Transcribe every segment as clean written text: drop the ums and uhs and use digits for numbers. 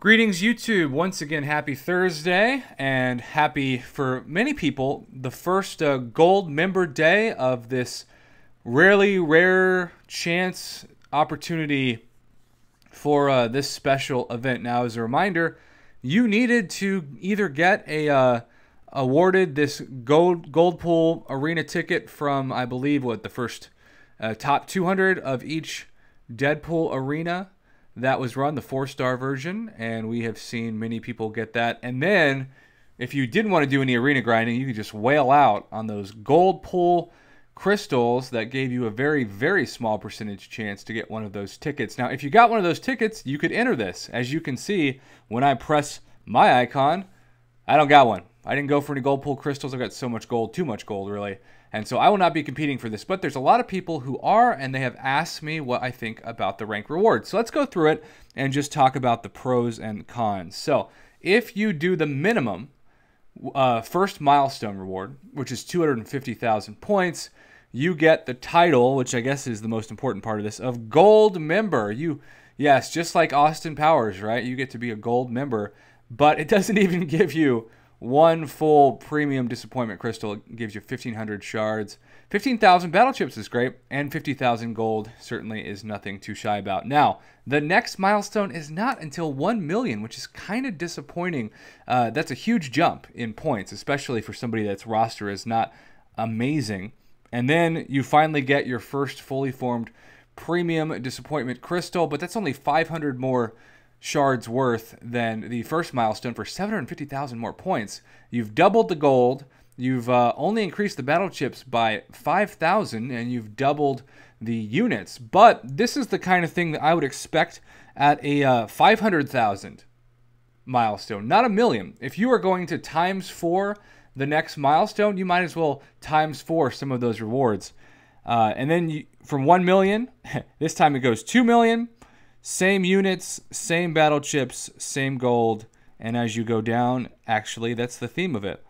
Greetings YouTube, once again happy Thursday, and happy for many people the first gold member day of this rare chance opportunity for this special event. Now, as a reminder, you needed to either get a awarded this Goldpool arena ticket from, I believe, the first top 200 of each Deadpool arena that was run, the 4-star version, and we have seen many people get that. And then, if you didn't want to do any arena grinding, you could just whale out on those Goldpool crystals that gave you a very small percentage chance to get one of those tickets. Now, if you got one of those tickets, you could enter this. As you can see, when I press my icon, I don't got one. I didn't go for any Goldpool crystals. I got so much gold, too much gold, really. And so I will not be competing for this, but there's a lot of people who are, and they have asked me what I think about the rank rewards. So let's go through it and just talk about the pros and cons. So if you do the minimum first milestone reward, which is 250,000 points, you get the title, which I guess is the most important part of this, of gold member. Yes, just like Austin Powers, right? You get to be a gold member, but it doesn't even give you one full premium disappointment crystal. It gives you 1,500 shards. 15,000 battle chips is great, and 50,000 gold certainly is nothing too shy about. Now, the next milestone is not until 1 million, which is kind of disappointing. That's a huge jump in points, especially for somebody that's roster is not amazing. And then you finally get your first fully formed premium disappointment crystal, but that's only 500 more shards worth than the first milestone for 750,000 more points. You've doubled the gold, you've only increased the battle chips by 5,000, and you've doubled the units. But this is the kind of thing that I would expect at a 500,000 milestone, not a million. If you are going to times 4 the next milestone, you might as well times 4 some of those rewards. And then from 1 million, this time it goes 2 million, same units, same battle chips, same gold, and as you go down, actually, that's the theme of it.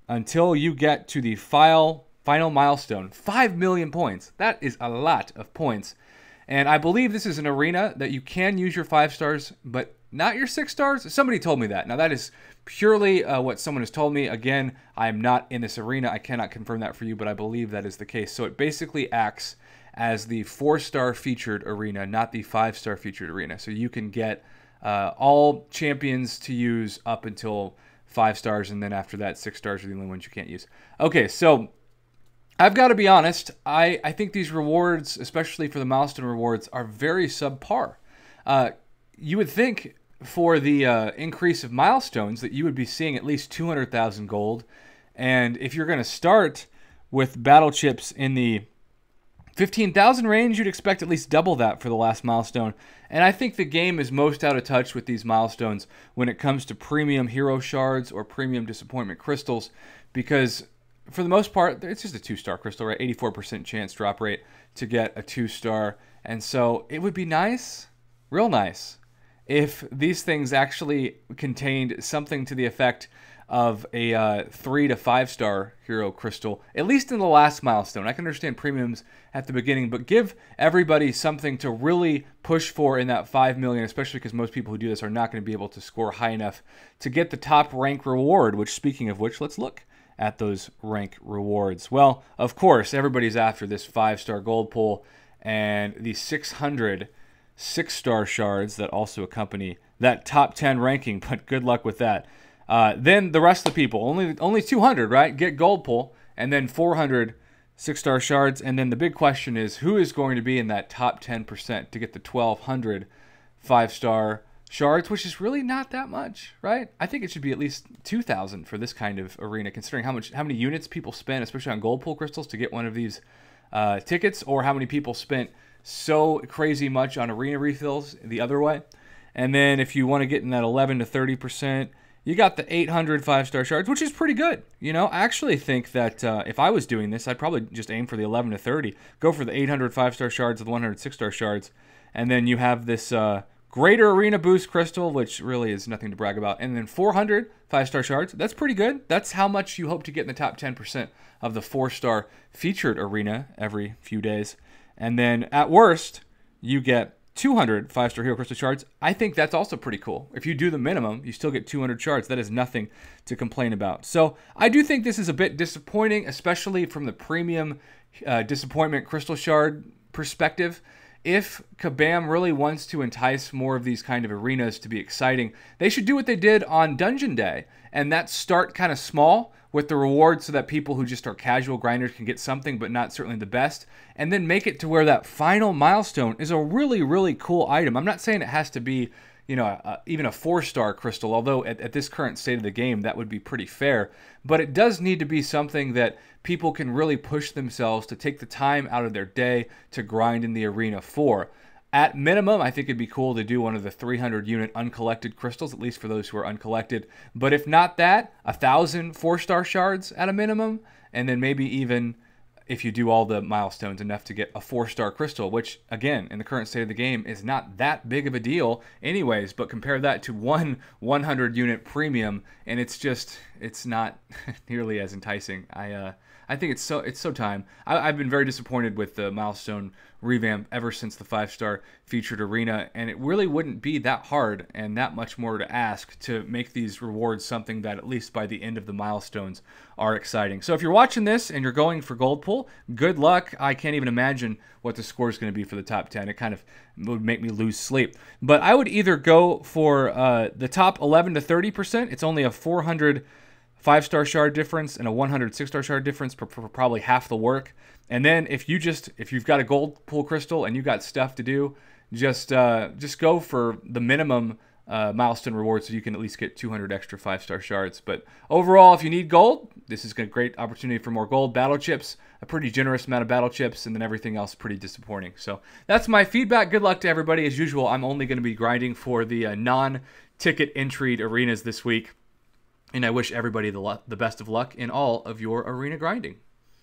Until you get to the final milestone, 5 million points. That is a lot of points. And I believe this is an arena that you can use your 5 stars, but not your 6 stars. Somebody told me that. Now, that is purely what someone has told me. Again, I am not in this arena. I cannot confirm that for you, but I believe that is the case. So it basically acts as the 4-star featured arena, not the 5-star featured arena. So you can get all champions to use up until 5 stars, and then after that, 6 stars are the only ones you can't use. Okay, so I've got to be honest. I think these rewards, especially for the milestone rewards, are very subpar. You would think for the increase of milestones that you would be seeing at least 200,000 gold, and if you're going to start with battle chips in the 15,000 range, you'd expect at least double that for the last milestone. And I think the game is most out of touch with these milestones when it comes to premium hero shards or premium disappointment crystals, because for the most part, it's just a 2-star crystal, right? 84% chance drop rate to get a 2-star. And so it would be nice, real nice, if these things actually contained something to the effect of a 3 to 5-star hero crystal, at least in the last milestone. I can understand premiums at the beginning, but give everybody something to really push for in that 5 million, especially because most people who do this are not going to be able to score high enough to get the top rank reward, which, speaking of which, let's look at those rank rewards. Well, of course, everybody's after this 5-star gold pool and the 600 6-star shards that also accompany that top 10 ranking, but good luck with that. Then the rest of the people, only 200, right? Get Goldpool, and then 400 6-star shards. And then the big question is, who is going to be in that top 10% to get the 1,200 5-star shards, which is really not that much, right? I think it should be at least 2,000 for this kind of arena, considering how many units people spend, especially on Goldpool crystals, to get one of these tickets, or how many people spent so crazy much on arena refills the other way. And then if you want to get in that 11 to 30%, you got the 800 5-star shards, which is pretty good. You know, I actually think that if I was doing this, I'd probably just aim for the 11 to 30. Go for the 800 5-star shards and the 100 6-star shards. And then you have this greater arena boost crystal, which really is nothing to brag about. And then 400 5-star shards. That's pretty good. That's how much you hope to get in the top 10% of the 4-star featured arena every few days. And then at worst, you get 200 5-star hero crystal shards, I think that's also pretty cool. If you do the minimum, you still get 200 shards. That is nothing to complain about. So I do think this is a bit disappointing, especially from the premium disappointment crystal shard perspective. If Kabam really wants to entice more of these kind of arenas to be exciting, they should do what they did on Dungeon Day, and that's start kind of small with the rewards so that people who just are casual grinders can get something, but not certainly the best, and then make it to where that final milestone is a really, really cool item. I'm not saying it has to be, you know, even a 4-star crystal, although at this current state of the game, that would be pretty fair. But it does need to be something that people can really push themselves to take the time out of their day to grind in the arena for. At minimum, I think it'd be cool to do one of the 300 unit uncollected crystals, at least for those who are uncollected. But if not that, 1,000 4-star shards at a minimum, and then maybe even, if you do all the milestones, enough to get a 4-star crystal, which, again, in the current state of the game, is not that big of a deal anyways, but compare that to one 100-unit premium, and it's not nearly as enticing. I think it's so time. I've been very disappointed with the milestone revamp ever since the 5-star featured arena, and it really wouldn't be that hard and that much more to ask to make these rewards something that at least by the end of the milestones are exciting. So if you're watching this and you're going for Goldpool, good luck. I can't even imagine what the score is going to be for the top 10. It kind of would make me lose sleep. But I would either go for the top 11 to 30%. It's only a 400 5-star shard difference and a 100 6-star shard difference for probably half the work. And then if you've got a Goldpool crystal and you got stuff to do, just go for the minimum milestone reward so you can at least get 200 extra 5-star shards. But overall, if you need gold, this is a great opportunity for more gold. Battle chips, a pretty generous amount of battle chips, and then everything else pretty disappointing. So that's my feedback. Good luck to everybody. As usual, I'm only going to be grinding for the non-ticket entry arenas this week. And I wish everybody the best of luck in all of your arena grinding.